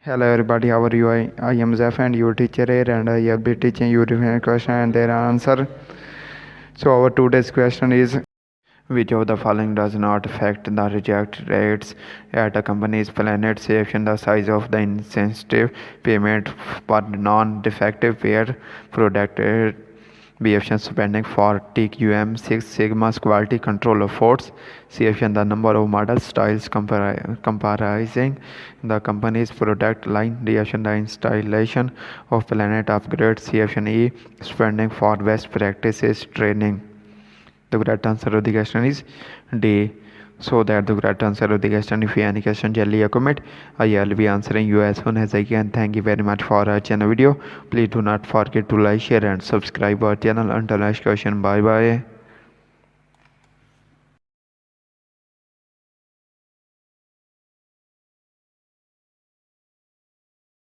Hello everybody, how are you? I am Zef and your teacher here, and I will be teaching you different question and their answer. So our today's question is, which of the following does not affect the reject rates at a company's planet selection? The size of the incentive payment per non-defective pair product BFN spending for TQM 6 Sigma's quality control efforts. CFN the number of model styles comprising the company's product line. DFN the installation of planet upgrades. CFN E spending for best practices training. The correct answer of the question is D. So that the correct answer of the question, if you have any question, generally comment. I will be answering you as soon as I can. Thank you very much for watching the video. Please do not forget to like, share and subscribe our channel. Until next question, bye bye.